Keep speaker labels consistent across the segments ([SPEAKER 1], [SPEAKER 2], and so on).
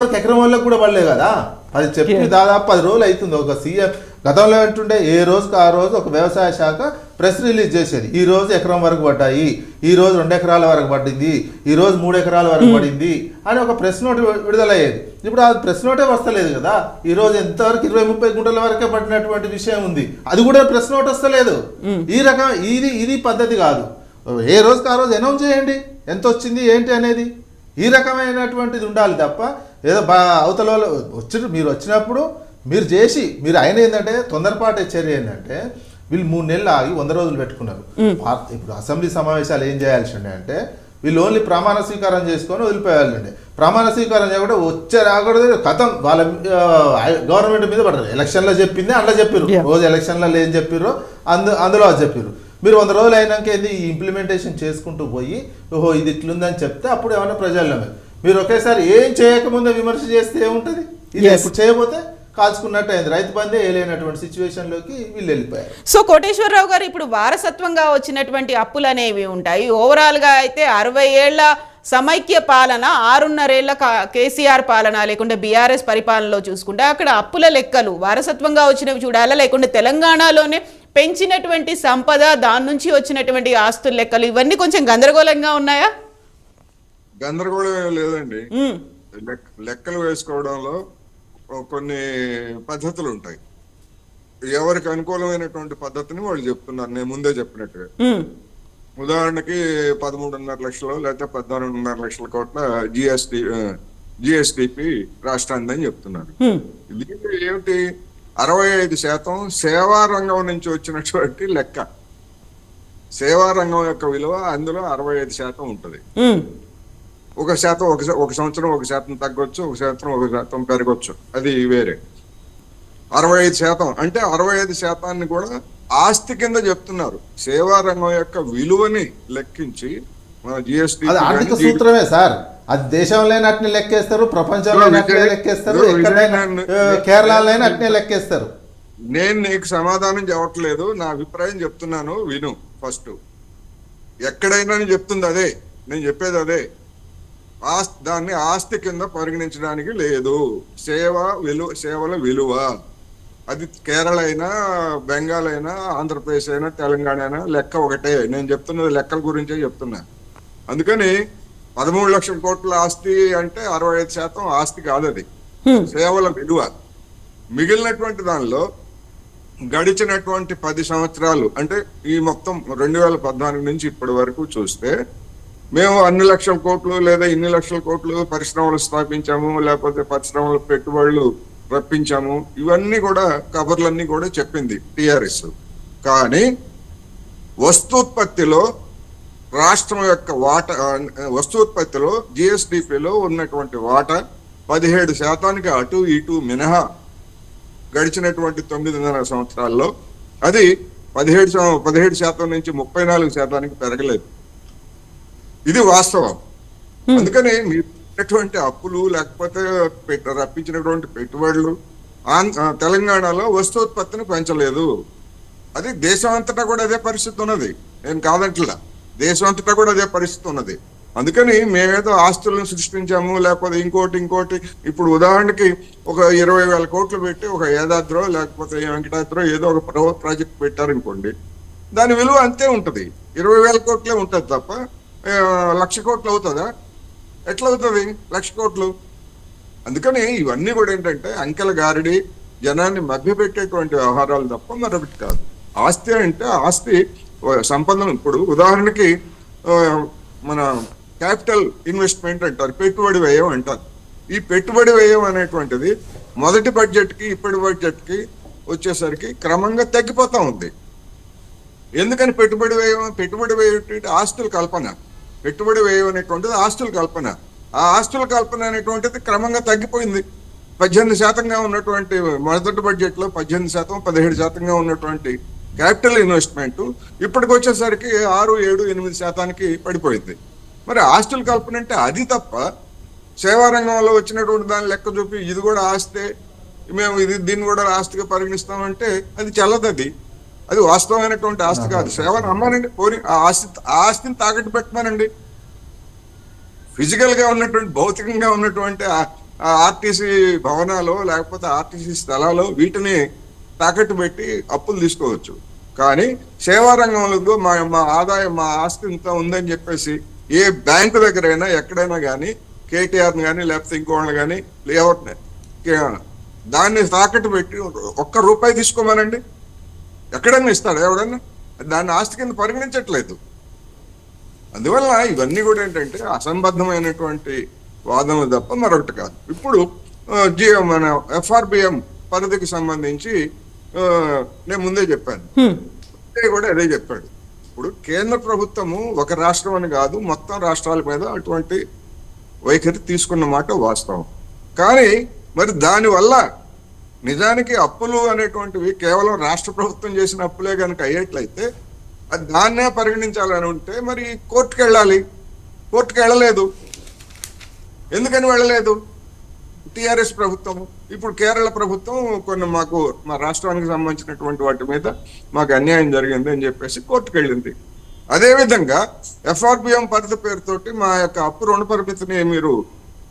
[SPEAKER 1] ఎకరం వాళ్ళకి కూడా పడలేదు కదా. అది చెప్పి దాదాపు 10 రోజులు అవుతుంది. ఒక సీఎం గతంలో ఏంటుండే ఏ రోజుకి ఆ రోజు ఒక వ్యవసాయ శాఖ ప్రెస్ రిలీజ్ చేసేది. ఈ రోజు ఎకరం వరకు పడ్డాయి, ఈ రోజు 2 ఎకరాల వరకు పడింది, ఈ రోజు 3 ఎకరాల వరకు పడింది అని ఒక ప్రెస్ నోట్ విడుదలయ్యేది. ఇప్పుడు ఆ ప్రెస్ నోటే వస్తలేదు కదా. ఈ రోజు ఎంతవరకు 20-30 గుంటల వరకే పడినటువంటి విషయం ఉంది, అది కూడా ప్రెస్ నోట్ వస్తలేదు. ఈ రకం ఇది పద్ధతి కాదు. ఏ రోజుకి ఆ రోజు అనౌన్స్ చేయండి ఎంత వచ్చింది ఏంటి అనేది. ఈ రకమైనటువంటిది ఉండాలి తప్ప ఏదో అవతల మీరు వచ్చినప్పుడు మీరు చేసి మీరు ఆయన ఏంటంటే తొందరపాటు చర్య ఏంటంటే వీళ్ళు 3 నెలలు ఆగి 100 రోజులు పెట్టుకున్నారు. ఇప్పుడు అసెంబ్లీ సమావేశాలు ఏం చేయాల్సి ఉండే అంటే వీళ్ళు ఓన్లీ ప్రమాణ స్వీకారం చేసుకొని వదిలిపోయాలండి. ప్రమాణ స్వీకారం చేయకుండా వచ్చే రాకూడదు కథం వాళ్ళ గవర్నమెంట్ మీద పడరు. ఎలక్షన్లో చెప్పింది అందులో చెప్పారు, రోజు ఎలక్షన్లలో ఏం చెప్పారో అందులో అది చెప్పారు. మీరు 100 రోజులు అయినాక ఏంది ఈ ఇంప్లిమెంటేషన్ చేసుకుంటూ పోయి ఓహో ఇది ఇట్లుందని చెప్తే అప్పుడు ఏమన్నా ప్రజల్లో మీరు ఒకేసారి ఏం చేయకముందే విమర్శ చేస్తే ఏముంటుంది. ఇది ఇప్పుడు చేయబోతే కాల్చుకున్నట్టు అయింది. రైతు బందే వేయలేనటువంటి సిచ్యువేషన్లోకి వీళ్ళు వెళ్ళిపోయారు.
[SPEAKER 2] సో కోటేశ్వరరావు గారు, ఇప్పుడు వారసత్వంగా వచ్చినటువంటి అప్పులు అనేవి ఉంటాయి. ఓవరాల్గా అయితే 60 ఏళ్ల సమైక్య పాలన, 6.5 ఏళ్ల కేసీఆర్ పాలన లేకుంటే బీఆర్ఎస్ పరిపాలనలో చూసుకుంటే అక్కడ అప్పుల లెక్కలు వారసత్వంగా వచ్చినవి చూడాలా, లేకుంటే తెలంగాణలోనే పెంచినటువంటి సంపద దాని నుంచి వచ్చినటువంటి ఆస్తుల లెక్కలు ఇవన్నీ కొంచెం గందరగోళంగా ఉన్నాయా?
[SPEAKER 3] గందరగోళం ఏం లేదండి. లెక్కలు వేసుకోవడంలో కొన్ని పద్ధతులు ఉంటాయి. ఎవరికి అనుకూలమైనటువంటి పద్ధతిని వాళ్ళు చెప్తున్నారు. నేను ముందే చెప్పినట్టుగా ఉదాహరణకి 13.5 లక్షలు లేకపోతే 14.5 లక్షల కోట్ల జిఎస్టిపి రాష్ట్రానికి అని చెప్తున్నారు. దీంట్లో ఏమిటి 65% సేవా రంగం నుంచి వచ్చినటువంటి లెక్క. సేవా రంగం యొక్క విలువ అందులో 65% ఉంటుంది. 1% ఒక సంవత్సరం 1% తగ్గొచ్చు, 1% పెరగొచ్చు, అది వేరే. 65% అంటే 65% కూడా ఆస్తి కింద చెప్తున్నారు. సేవా రంగం యొక్క విలువని లెక్కించి మన జిఎస్టి
[SPEAKER 1] ఆర్థిక సూత్రమే సార్. అది దేశంలో అట్నే లెక్కేస్తారు, ప్రపంచంలో అట్నే లెక్కేస్తారు, కేరళలో అట్నే లెక్కేస్తారు.
[SPEAKER 3] నేను నీకు సమాధానం చెప్పట్లేదు, నా అభిప్రాయం చెప్తున్నాను, విను. ఫస్ట్ ఎక్కడైనా చెప్తుంది అదే, నేను చెప్పేది అదే. దాన్ని ఆస్తి కింద పరిగణించడానికి లేదు. సేవల విలువ అది కేరళ అయినా, బెంగాల్ అయినా, ఆంధ్రప్రదేశ్ అయినా, తెలంగాణ అయినా లెక్క ఒకటే. నేను చెప్తున్నది లెక్కల గురించే చెప్తున్నా. అందుకని 13 లక్షల కోట్ల ఆస్తి అంటే 65% ఆస్తి కాదు, అది సేవల విలువ. మిగిలినటువంటి దానిలో గడిచినటువంటి 10 సంవత్సరాలు అంటే ఈ మొత్తం 2014 నుంచి ఇప్పటి వరకు చూస్తే మేము అన్ని లక్షల కోట్లు లేదా ఇన్ని లక్షల కోట్లు పరిశ్రమలు స్థాపించాము, లేకపోతే పరిశ్రమలు పెట్టుబడులు రప్పించాము, ఇవన్నీ కూడా కబర్లన్నీ కూడా చెప్పింది టిఆర్ఎస్. కానీ వస్తూత్పత్తిలో రాష్ట్రం యొక్క వాటా, వస్తూత్పత్తిలో జిఎస్డిపిలో ఉన్నటువంటి వాటా 17% అటు ఇటు మినహా గడిచినటువంటి 9.5 సంవత్సరాల్లో అది 17% నుంచి 34% పెరగలేదు. ఇది వాస్తవం. అందుకని మీటువంటి అప్పులు లేకపోతే రప్పించినటువంటి పెట్టుబడులు తెలంగాణలో వస్తూత్పత్తిని పెంచలేదు. అది దేశం అంతటా కూడా అదే పరిస్థితి ఉన్నది, నేను కాదంటలా. దేశం అంతటా కూడా అదే పరిస్థితి ఉన్నది. అందుకని మేమేదో ఆస్తులను సృష్టించాము లేకపోతే ఇంకోటి. ఇప్పుడు ఉదాహరణకి ఒక 20,000 కోట్లు పెట్టి ఒక యాదాద్రో లేకపోతే వెంకటాద్రో ఏదో ఒక ప్రాజెక్ట్ పెట్టారనుకోండి, దాని విలువ అంతే ఉంటుంది, 20,000 కోట్లే ఉంటుంది తప్ప 1,00,000 కోట్లు అవుతుందా? ఎట్లా అవుతుంది 1,00,000 కోట్లు? అందుకని ఇవన్నీ కూడా ఏంటంటే అంకెల గారిడి, జనాన్ని మభ్యపెట్టేటువంటి వ్యవహారాలు తప్ప మరొకటి కాదు. ఆస్తి అంటే ఆస్తి సంపదను, ఇప్పుడు ఉదాహరణకి మన క్యాపిటల్ ఇన్వెస్ట్మెంట్ అంటారు, పెట్టుబడి వ్యయం అంటారు. ఈ పెట్టుబడి వ్యయం అనేటువంటిది మొదటి బడ్జెట్కి ఇప్పటి బడ్జెట్కి వచ్చేసరికి క్రమంగా తగ్గిపోతా ఉంది. ఎందుకని పెట్టుబడి వ్యయం ఆస్తుల కల్పన. పెట్టుబడి వ్యయం అనేటువంటిది ఆస్తుల కల్పన. ఆ ఆస్తుల కల్పన అనేటువంటిది క్రమంగా తగ్గిపోయింది. 18% ఉన్నటువంటి మొదటి బడ్జెట్లో 18%, 17% ఉన్నటువంటి క్యాపిటల్ ఇన్వెస్ట్మెంట్ ఇప్పటికి వచ్చేసరికి 6, 7, 8% పడిపోయింది. మరి ఆస్తుల కల్పన అంటే అది తప్ప సేవా రంగంలో వచ్చినటువంటి దాని లెక్క చూపి ఇది కూడా ఆస్తే, మేము దీన్ని కూడా ఆస్తిగా పరిగణిస్తామంటే అది చెల్లదు. అది వాస్తవమైనటువంటి ఆస్తి కాదు. సేవను అమ్మానండి, పోని ఆస్తిని తాకట్టు పెట్టమానండి. ఫిజికల్ గా ఉన్నటువంటి, భౌతికంగా ఉన్నటువంటి ఆర్టీసీ భవనాలు లేకపోతే ఆర్టీసీ స్థలాలు వీటిని తాకట్టు పెట్టి అప్పులు తీసుకోవచ్చు. కానీ సేవా రంగంలో మా ఆదాయం మా ఆస్తి ఇంత ఉందని చెప్పేసి ఏ బ్యాంకు దగ్గరైనా ఎక్కడైనా కానీ కేటీఆర్ని కానీ లేకపోతే ఇంకోళ్ళని కానీ ఎవరిని దాన్ని తాకట్టు పెట్టి ₹1 తీసుకోమనండి, ఎక్కడన్నా ఇస్తాడు ఎవడన్నా? దాన్ని ఆస్తి కింద పరిగణించట్లేదు. అందువల్ల ఇవన్నీ కూడా ఏంటంటే అసంబద్ధమైనటువంటి వాదనలు తప్ప మరొకటి కాదు. ఇప్పుడు మన FRBM పరిధికి సంబంధించి నేను ముందే చెప్పాను, కూడా అదే చెప్పాడు. ఇప్పుడు కేంద్ర ప్రభుత్వము ఒక రాష్ట్రం అని కాదు మొత్తం రాష్ట్రాల మీద అటువంటి వైఖరి తీసుకున్న మాట వాస్తవం. కానీ మరి దానివల్ల నిజానికి అప్పులు అనేటువంటివి కేవలం రాష్ట్ర ప్రభుత్వం చేసిన అప్పులే కనుక అయ్యేట్లయితే అది దాన్నే పరిగణించాలని ఉంటే మరి కోర్టుకు వెళ్ళాలి. కోర్టుకు వెళ్ళలేదు. ఎందుకని వెళ్ళలేదు? టిఆర్ఎస్ ప్రభుత్వం. ఇప్పుడు కేరళ ప్రభుత్వం కొన్ని మా రాష్ట్రానికి సంబంధించినటువంటి వాటి మీద మాకు అన్యాయం జరిగింది అని చెప్పేసి కోర్టుకు వెళ్ళింది. అదేవిధంగా FRBM పరిధి పేరుతోటి మా యొక్క అప్పు రుణ పరిమితిని మీరు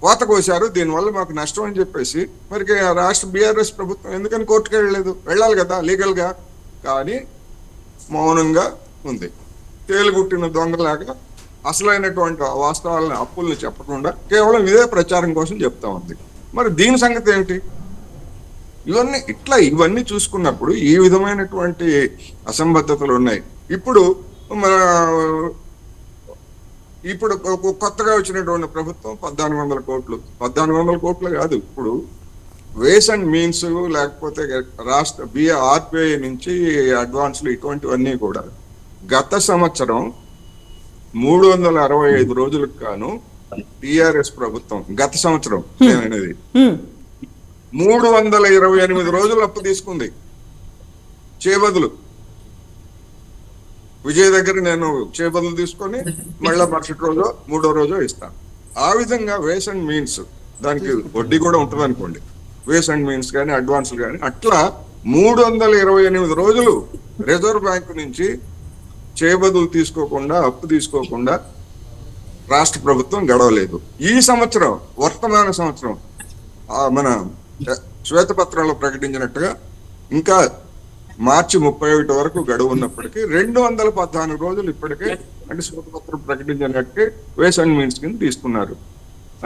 [SPEAKER 3] కోత కోశారు, దీనివల్ల మాకు నష్టం అని చెప్పేసి మరి రాష్ట్ర BRS ప్రభుత్వం ఎందుకని కోర్టుకు వెళ్ళలేదు? వెళ్ళాలి కదా లీగల్ గా. కానీ మౌనంగా ఉంది. తేలుగుట్టిన దొంగలాగా అసలైనటువంటి వాస్తవాలను అప్పుల్ని చెప్పకుండా కేవలం ఇదే ప్రచారం కోసం చెప్తా ఉంది. మరి దీని సంగతి ఏమిటి? ఇవన్నీ చూసుకున్నప్పుడు ఈ విధమైనటువంటి అసంబద్ధతలు ఉన్నాయి. ఇప్పుడు కొత్తగా వచ్చినటువంటి ప్రభుత్వం 1400 కోట్లు 1400 కోట్లు కాదు, ఇప్పుడు వేస్ అండ్ మీన్స్ లేకపోతే రాష్ట్ర RBI నుంచి అడ్వాన్స్లు ఇటువంటివన్నీ కూడా గత సంవత్సరం 365 రోజులకు గాను టిఆర్ఎస్ ప్రభుత్వం గత సంవత్సరం అనేది 328 రోజులు అప్పు తీసుకుంది. చేబదులు విజయ్ దగ్గర నేను చేబదులు తీసుకొని మళ్ళా మరుసటి రోజు 3వ రోజు ఇస్తాను. ఆ విధంగా వేస్ అండ్ మీన్స్ దానికి వడ్డీ కూడా ఉంటుంది అనుకోండి, వేస్ అండ్ మీన్స్ కానీ అడ్వాన్సులు కానీ అట్లా 328 రోజులు రిజర్వ్ బ్యాంకు నుంచి చేబదులు తీసుకోకుండా అప్పు తీసుకోకుండా రాష్ట్ర ప్రభుత్వం గడవలేదు. ఈ సంవత్సరం వర్తమాన సంవత్సరం మన శ్వేతపత్రంలో ప్రకటించినట్టుగా ఇంకా మార్చి 31 వరకు గడువు ఉన్నప్పటికీ 214 రోజులు ఇప్పటికే అంటే శ్వేతపత్రం ప్రకటించినట్టే వేస్ అండ్ మీన్స్ కింద తీసుకున్నారు.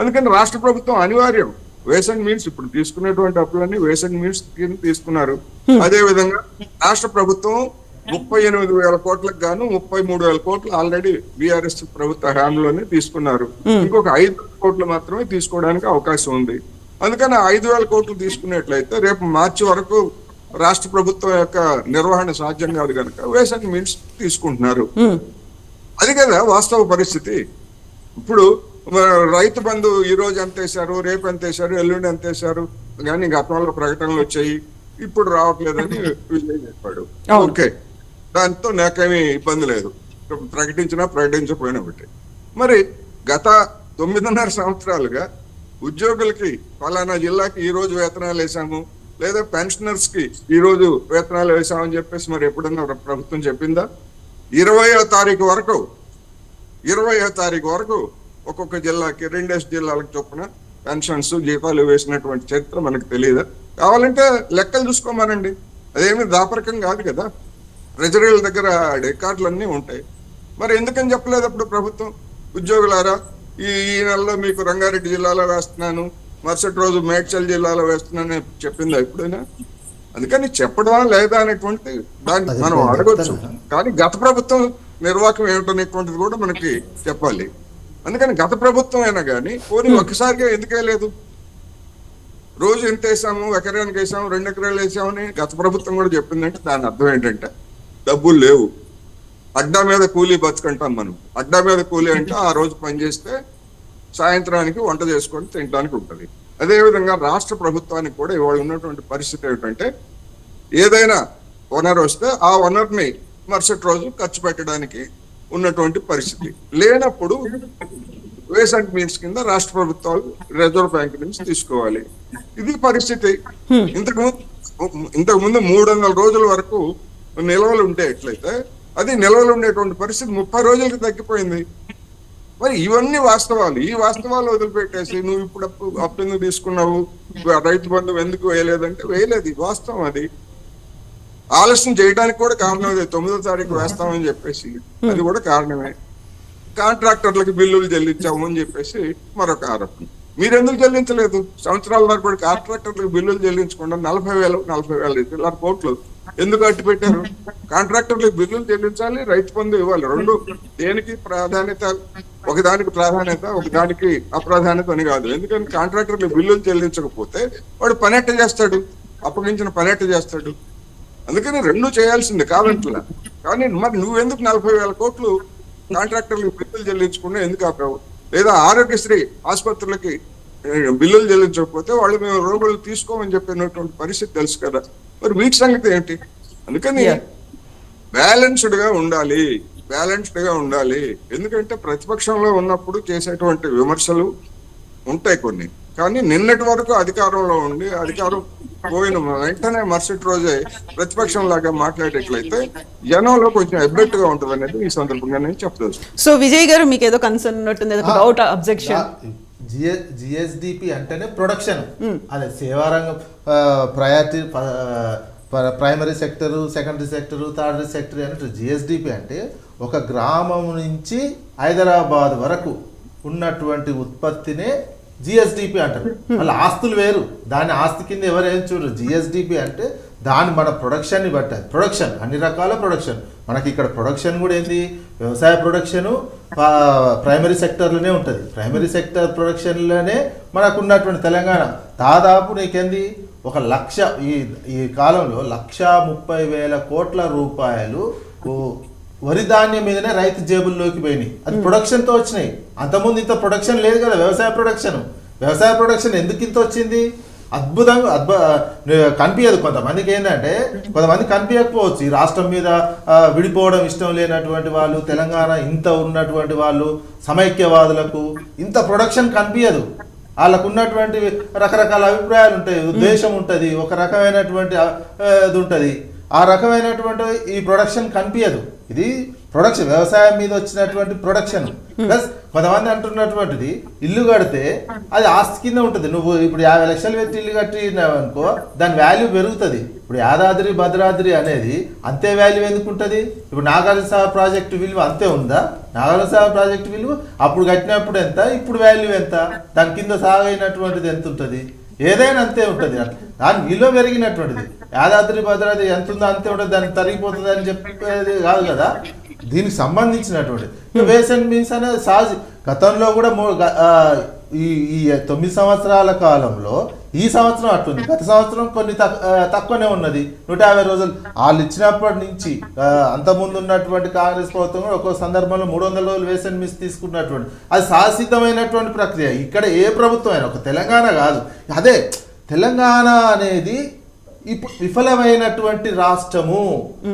[SPEAKER 3] అందుకని రాష్ట్ర ప్రభుత్వం అనివార్యం వేస్ అండ్ మీన్స్ ఇప్పుడు తీసుకున్నటువంటి అప్పులన్నీ వేస్ అండ్ మీన్స్ కింద తీసుకున్నారు. అదే విధంగా రాష్ట్ర ప్రభుత్వం 38,000 కోట్లకు గాను 33,000 కోట్లు ఆల్రెడీ BRS ప్రభుత్వ హయాంలోనే తీసుకున్నారు. ఇంకొక 5,000 కోట్లు మాత్రమే తీసుకోవడానికి అవకాశం ఉంది. అందుకని 5,000 కోట్లు తీసుకున్నట్లయితే రేపు మార్చి వరకు రాష్ట్ర ప్రభుత్వం యొక్క నిర్వహణ సాధ్యం కాదు కనుక వేస్ అండ్ మీన్స్ తీసుకుంటున్నారు. అది కదా వాస్తవ పరిస్థితి. ఇప్పుడు రైతు బంధు ఈ రోజు ఎంత వేశారు, రేపు ఎంత వేశారు, ఎల్లుండి ఎంత వేశారు కానీ గతంలో ప్రకటనలు వచ్చాయి, ఇప్పుడు రావట్లేదని విజయ్ చెప్పాడు. ఓకే, దాంతో నాకేమీ ఇబ్బంది లేదు, ప్రకటించకపోయినా ఒకటి. మరి గత 9.5 సంవత్సరాలుగా ఉద్యోగులకి ఫలానా జిల్లాకి ఈ రోజు వేతనాలు వేసాము లేదా పెన్షనర్స్ కి ఈ రోజు వేతనాలు వేసామని చెప్పేసి మరి ఎప్పుడన్నా ప్రభుత్వం చెప్పిందా? 20వ తారీఖు వరకు ఒక్కొక్క జిల్లాకి 2 జిల్లాలకు చొప్పున పెన్షన్స్ జీతాలు వేసినటువంటి చరిత్ర మనకు తెలియదా? కావాలంటే లెక్కలు చూసుకోమనండి, అదేమి దాపరికం కాదు కదా. ట్రెజరీల దగ్గర రికార్డులు అన్నీ ఉంటాయి. మరి ఎందుకని చెప్పలేదు అప్పుడు ప్రభుత్వం? ఉద్యోగులారా ఈ నెలలో మీకు రంగారెడ్డి జిల్లాలో వేస్తున్నాను, మరుసటి రోజు మేడ్చల్ జిల్లాలో వేస్తున్నానని చెప్పిందా ఎప్పుడైనా? అందుకని చెప్పడమా లేదా అనేటువంటి దాన్ని మనం అడగొచ్చు, కానీ గత ప్రభుత్వం నిర్వాహకం ఏమిటనేటువంటిది కూడా మనకి చెప్పాలి. అందుకని గత ప్రభుత్వం అయినా కానీ పోనీ ఒక్కసారిగా ఎందుకే లేదు? రోజు ఎంత వేసాము, ఎకరానికి వేసాము, 2 ఎకరాలు వేసామని గత ప్రభుత్వం కూడా చెప్పిందంటే దాని అర్థం ఏంటంటే డబ్బులు లేవు, అడ్డా మీద కూలీ బతుకంటాం మనం. అడ్డా మీద కూలీ అంటే ఆ రోజు పనిచేస్తే సాయంత్రానికి వంట చేసుకొని తినడానికి ఉంటుంది. అదేవిధంగా రాష్ట్ర ప్రభుత్వానికి కూడా ఇవాళ ఉన్నటువంటి పరిస్థితి ఏమిటంటే ఏదైనా వనరు వస్తే ఆ వనరుని మరుసటి రోజు ఖర్చు పెట్టడానికి ఉన్నటువంటి పరిస్థితి లేనప్పుడు వేస్ అండ్ మీన్స్ కింద రాష్ట్ర ప్రభుత్వాలు రిజర్వ్ బ్యాంక్ నుంచి తీసుకోవాలి. ఇది పరిస్థితి. ఇంతకుముందు 300 రోజుల వరకు నిల్వలు ఉంటే ఎట్లయితే అది నిల్వలు ఉండేటువంటి పరిస్థితి 30 రోజులకి తగ్గిపోయింది. మరి ఇవన్నీ వాస్తవాలు. ఈ వాస్తవాలు వదిలిపెట్టేసి నువ్వు ఇప్పుడు అప్పు ఎందుకు తీసుకున్నావు, రైతు బంధు ఎందుకు వేయలేదంటే వేయలేదు, ఇది వాస్తవం. అది ఆలస్యం చేయడానికి కూడా కారణం అదే, 9వ తారీఖు వేస్తామని చెప్పేసి అది కూడా కారణమే. కాంట్రాక్టర్లకు బిల్లులు చెల్లించాము అని చెప్పేసి మరొక ఆరోపణ. మీరెందుకు చెల్లించలేదు? సంవత్సరాల తరబడి కాంట్రాక్టర్లకు బిల్లులు చెల్లించకుండా 40,000 కోట్లు ఎందుకు అట్టి పెట్టారు? కాంట్రాక్టర్లకు బిల్లులు చెల్లించాలి, రైతు బంధు ఇవ్వాలి. రెండు దేనికి ప్రాధాన్యత, ఒకదానికి ప్రాధాన్యత ఒకదానికి అప్రాధాన్యత అని కాదు. ఎందుకంటే కాంట్రాక్టర్లకు బిల్లులు చెల్లించకపోతే వాడు పనెట్ట చేస్తాడు, అప్పగించిన పనెట్ట చేస్తాడు. అందుకని రెండు చేయాల్సిందే కాదంటున్నా. కానీ మరి నువ్వెందుకు 40,000 కోట్లు కాంట్రాక్టర్లకు బిల్లులు చెల్లించకుండా ఎందుకు ఆపావు? లేదా ఆరోగ్యశ్రీ ఆసుపత్రులకి బిల్లులు చెల్లించకపోతే వాళ్ళు మేము రోగులు తీసుకోమని చెప్పినటువంటి పరిస్థితి తెలుసు కదా. మరి వీటి సంగతి ఏంటి? అందుకని బ్యాలెన్స్డ్ గా ఉండాలి. ఎందుకంటే ప్రతిపక్షంలో ఉన్నప్పుడు చేసేటువంటి విమర్శలు ఉంటాయి కొన్ని, కానీ నిన్నటి వరకు అధికారంలో ఉండి అధికారం పోయిన వెంటనే మరుసటి రోజే ప్రతిపక్షం లాగా మాట్లాడేట్లయితే జనంలో కొంచెం ఎబ్బెట్టుగా ఉంటుంది అనేది ఈ సందర్భంగా నేను చెప్పదలుచు.
[SPEAKER 2] సో విజయ్ గారు మీకు ఏదో కన్సర్న్ ఉన్నట్టుంది, డౌట్, అబ్జెక్షన్.
[SPEAKER 1] జిఎస్డిపి అంటేనే ప్రొడక్షన్, అదే సేవారంగం, priority, primary sector, secondary sector, tertiary sector అంటే జిఎస్డిపి అంటే ఒక గ్రామం నుంచి హైదరాబాద్ వరకు ఉన్నటువంటి ఉత్పత్తినే జిఎస్డిపి అంటారు. వాళ్ళ ఆస్తులు వేరు, దాని ఆస్తి కింద ఎవరేం చూడరు. జిఎస్డిపి అంటే దాని మన ప్రొడక్షన్ని బట్టి, ప్రొడక్షన్ అన్ని రకాల ప్రొడక్షన్. మనకి ఇక్కడ ప్రొడక్షన్ కూడా ఏంది, వ్యవసాయ ప్రొడక్షను ప్రైమరీ సెక్టర్లోనే ఉంటుంది. ప్రైమరీ సెక్టర్ ప్రొడక్షన్లోనే మనకు ఉన్నటువంటి తెలంగాణ దాదాపు నీకేంది 1,00,000 ఈ కాలంలో 1,30,000 కోట్ల రూపాయలు వరి ధాన్యం మీదనే రైతు జేబుల్లోకి పోయినాయి. అది ప్రొడక్షన్తో వచ్చినాయి. అంతకుముందు ఇంత ప్రొడక్షన్ లేదు కదా. వ్యవసాయ ప్రొడక్షన్ ఎందుకు ఇంత వచ్చింది? అద్భుతంగా కనిపించదు. కొంతమందికి ఏంటంటే కనిపించకపోవచ్చు. ఈ రాష్ట్రం మీద విడిపోవడం ఇష్టం లేనటువంటి వాళ్ళు, తెలంగాణ ఇంత ఉన్నటువంటి వాళ్ళు, సమైక్యవాదులకు ఇంత ప్రొడక్షన్ కనిపించదు. వాళ్ళకు ఉన్నటువంటి రకరకాల అభిప్రాయాలు ఉంటాయి, ఉద్దేశం ఉంటుంది, ఒక రకమైనటువంటి ఇది ఉంటుంది. ఆ రకమైనటువంటి ఈ ప్రొడక్షన్ కనిపించదు. ఇది ప్రొడక్షన్, వ్యవసాయం మీద వచ్చినటువంటి ప్రొడక్షన్. ప్లస్ కొంతమంది అంటున్నటువంటిది ఇల్లు కడితే అది ఆస్తి కింద ఉంటుంది. నువ్వు ఇప్పుడు 50 లక్షలు పెట్టి ఇల్లు కట్టినావు అనుకో, దాని వాల్యూ పెరుగుతుంది. ఇప్పుడు యాదాద్రి భద్రాద్రి అనేది అంతే వాల్యూ ఎందుకు ఉంటుంది? ఇప్పుడు నాగార్జునసాగర్ ప్రాజెక్టు విలువ అంతే ఉందా? నాగార్జునసాగర్ ప్రాజెక్టు విలువ అప్పుడు కట్టినప్పుడు ఎంత, ఇప్పుడు వాల్యూ ఎంత, దాని కింద సాగైనటువంటిది ఎంత ఉంటుంది? ఏదైనా అంతే ఉంటుంది. దాని విలువ పెరిగినటువంటిది. యాదాద్రి భద్రాద్రి ఎంత ఉందో అంతే ఉంటుంది, దానికి తరిగిపోతుంది అని చెప్పేది కాదు కదా. దీనికి సంబంధించినటువంటి వేస్ అండ్ మీన్స్ అనేది సహజ. గతంలో కూడా ఈ 9 సంవత్సరాల కాలంలో ఈ సంవత్సరం అట్లుంది, గత సంవత్సరం కొన్ని తక్కువనే ఉన్నది. 150 రోజులు వాళ్ళు ఇచ్చినప్పటి నుంచి అంతకుముందు ఉన్నటువంటి కాంగ్రెస్ ప్రభుత్వం కూడా ఒక్కో సందర్భంలో 300 రోజులు వేస్ అండ్ మీన్స్ తీసుకున్నటువంటి అది శాశ్వతమైనటువంటి ప్రక్రియ. ఇక్కడ ఏ ప్రభుత్వం అయినా, ఒక తెలంగాణ కాదు, అదే తెలంగాణ అనేది ఇప్పుడు విఫలమైనటువంటి రాష్ట్రము,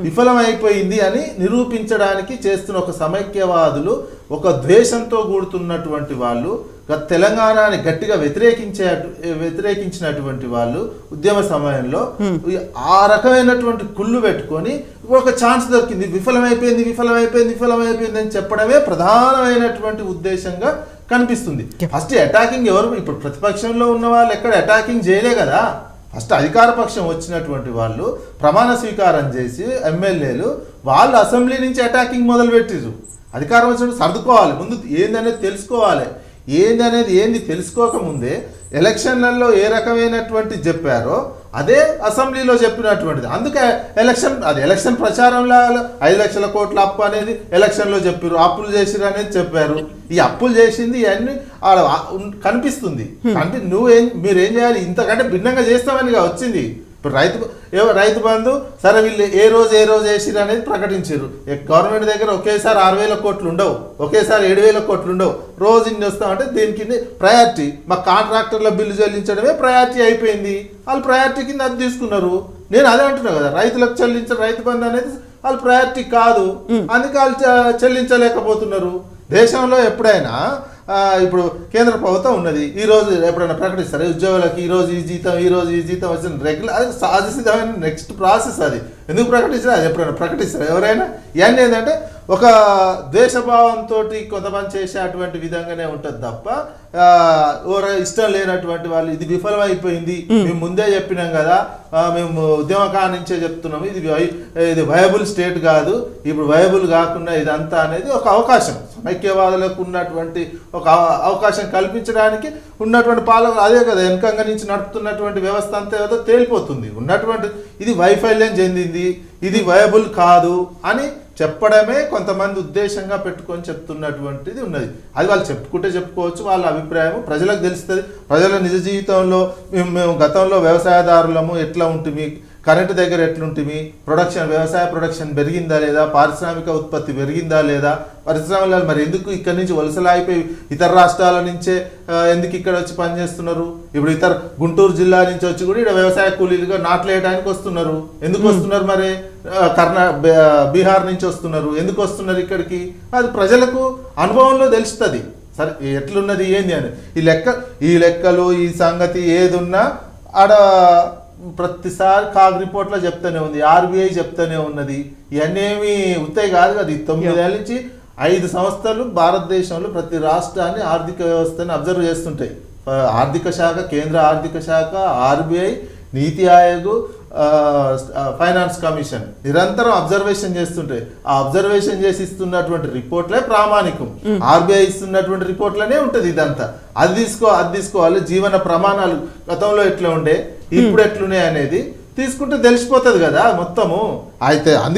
[SPEAKER 1] విఫలమైపోయింది అని నిరూపించడానికి చేస్తున్న ఒక సమైక్యవాదులు, ఒక ద్వేషంతో కూడుతున్నటువంటి వాళ్ళు, తెలంగాణని గట్టిగా వ్యతిరేకించినటువంటి వాళ్ళు ఉద్యమ సమయంలో ఆ రకమైనటువంటి కుళ్ళు పెట్టుకొని ఒక ఛాన్స్ దొరికింది, విఫలమైపోయింది అని చెప్పడమే ప్రధానమైనటువంటి ఉద్దేశంగా కనిపిస్తుంది. ఫస్ట్ అటాకింగ్ ఎవరు? ఇప్పుడు ప్రతిపక్షంలో ఉన్న వాళ్ళు ఎక్కడ అటాకింగ్ చేయలే కదా. ఫస్ట్ అధికార పక్షం వచ్చినటువంటి వాళ్ళు ప్రమాణ స్వీకారం చేసి ఎమ్మెల్యేలు వాళ్ళు అసెంబ్లీ నుంచి అటాకింగ్ మొదలుపెట్టిరు. అధికారం వచ్చినప్పుడు సర్దుకోవాలి, ముందు ఏందనేది తెలుసుకోవాలి. ఏంది తెలుసుకోకముందే ఎలక్షన్లలో ఏ రకమైనటువంటి చెప్పారో అదే అసెంబ్లీలో చెప్పినటువంటిది. అందుకే ఎలక్షన్ ప్రచారంలో 5 లక్షల కోట్ల అప్పు అనేది ఎలక్షన్లో చెప్పారు, అప్పులు చేసిరు అనేది చెప్పారు. ఈ అప్పులు చేసింది ఇవన్నీ కనిపిస్తుంది. అంటే మీరేం చేయాలి? ఇంతకంటే భిన్నంగా చేస్తామనిగా వచ్చింది. ఇప్పుడు రైతు బంధు సరే వీళ్ళు ఏ రోజు వేసిరు అనేది ప్రకటించారు. గవర్నమెంట్ దగ్గర ఒకేసారి 6,000 కోట్లు ఉండవు, ఒకేసారి 7,000 కోట్లు ఉండవు. రోజు ఇన్ని వస్తామంటే దీనికి ప్రయారిటీ, మా కాంట్రాక్టర్ల బిల్లు చెల్లించడమే ప్రయారిటీ అయిపోయింది. వాళ్ళు ప్రయారిటీ కింద అది తీసుకున్నారు. నేను అదే అంటున్నా కదా, రైతులకు చెల్లించడం రైతు బంధు అనేది వాళ్ళు ప్రయారిటీ కాదు, అందుకే వాళ్ళు చెల్లించలేకపోతున్నారు. దేశంలో ఎప్పుడైనా ఇప్పుడు కేంద్ర ప్రభుత్వం ఉన్నది, ఈ రోజు ఎప్పుడైనా ప్రకటిస్తారు ఉద్యోగులకు ఈ రోజు ఈ జీతం వచ్చిన రెగ్యులర్, అది సహజసిద్ధమైన నెక్స్ట్ ప్రాసెస్. అది ఎందుకు ప్రకటించారు? అది ఎప్పుడైనా ప్రకటిస్తారు ఎవరైనా? ఇవన్నీ ఏంటంటే ఒక ద్వేషభావంతో కొంతమంది చేసేటువంటి విధంగానే ఉంటుంది తప్ప ఇష్టం లేనటువంటి వాళ్ళు ఇది విఫలమైపోయింది, మేము ముందే చెప్పినాం కదా, మేము ఉద్యమకాల నుంచే చెప్తున్నాము, ఇది వయబుల్ స్టేట్ కాదు, ఇప్పుడు వయబుల్ కాకుండా ఇదంతా అనేది ఒక అవకాశం, సమైక్యవాదులకు ఉన్నటువంటి ఒక అవకాశం కల్పించడానికి ఉన్నటువంటి పాలకులు అదే కదా, వెనకంగా నుంచి నడుపుతున్నటువంటి వ్యవస్థ అంతా ఏదో తేలిపోతుంది. ఉన్నటువంటి ఇది వైఫల్యం చెందింది, ఇది వయబుల్ కాదు అని చెప్పడమే కొంతమంది ఉద్దేశంగా పెట్టుకొని చెప్తున్నటువంటిది ఉన్నది. అది వాళ్ళు చెప్పుకుంటే చెప్పుకోవచ్చు, వాళ్ళ అభిప్రాయం ప్రజలకు తెలుస్తుంది. ప్రజల నిజ జీవితంలో మేము గతంలో వ్యవసాయదారులము ఎట్లా ఉంటుంది, కరెంటు దగ్గర ఎట్లుంటుంది, వ్యవసాయ ప్రొడక్షన్ పెరిగిందా లేదా, పారిశ్రామిక ఉత్పత్తి పెరిగిందా లేదా, పరిశ్రమలు మరి ఎందుకు ఇక్కడి నుంచి వలసలాగిపోయి ఇతర రాష్ట్రాల నుంచే ఎందుకు ఇక్కడ వచ్చి పనిచేస్తున్నారు, ఇప్పుడు గుంటూరు జిల్లా నుంచి వచ్చి కూడా ఇక్కడ వ్యవసాయ కూలీలుగా నాట్లేయడానికి వస్తున్నారు, ఎందుకు వస్తున్నారు, మరి బీహార్ నుంచి వస్తున్నారు, ఎందుకు వస్తున్నారు ఇక్కడికి, అది ప్రజలకు అనుభవంలో తెలుస్తుంది. సరే ఎట్లున్నది ఏంది అని ఈ లెక్కలు ఈ సంగతి ఏదున్నా ఆడ ప్రతిసారి కాగ్ రిపోర్ట్లో చెప్తూనే ఉంది, ఆర్బీఐ చెప్తూనే ఉన్నది. ఇవన్నీ ఏమి ఉత్తాయి కాదు కదా. 9 ఏళ్ళ నుంచి 5 సంస్థలు భారతదేశంలో ప్రతి రాష్ట్రాన్ని ఆర్థిక వ్యవస్థని అబ్జర్వ్ చేస్తుంటాయి. ఆర్థిక శాఖ, కేంద్ర ఆర్థిక శాఖ, ఆర్బీఐ, నీతి ఆయోగ్, ఫైనాన్స్ కమిషన్ నిరంతరం అబ్జర్వేషన్ చేస్తుంటాయి. ఆ అబ్జర్వేషన్ చేసి ఇస్తున్నటువంటి రిపోర్ట్లే ప్రామాణికం. ఆర్బీఐ ఇస్తున్నటువంటి రిపోర్ట్లనే ఉంటుంది ఇదంతా. అది తీసుకోవాలి. జీవన ప్రమాణాలు గతంలో ఎట్లా ఉండే ఇప్పుడు ఎట్లున్నాయి అనేది తీసుకుంటే తెలిసిపోతుంది కదా మొత్తము. అయితే అందుకే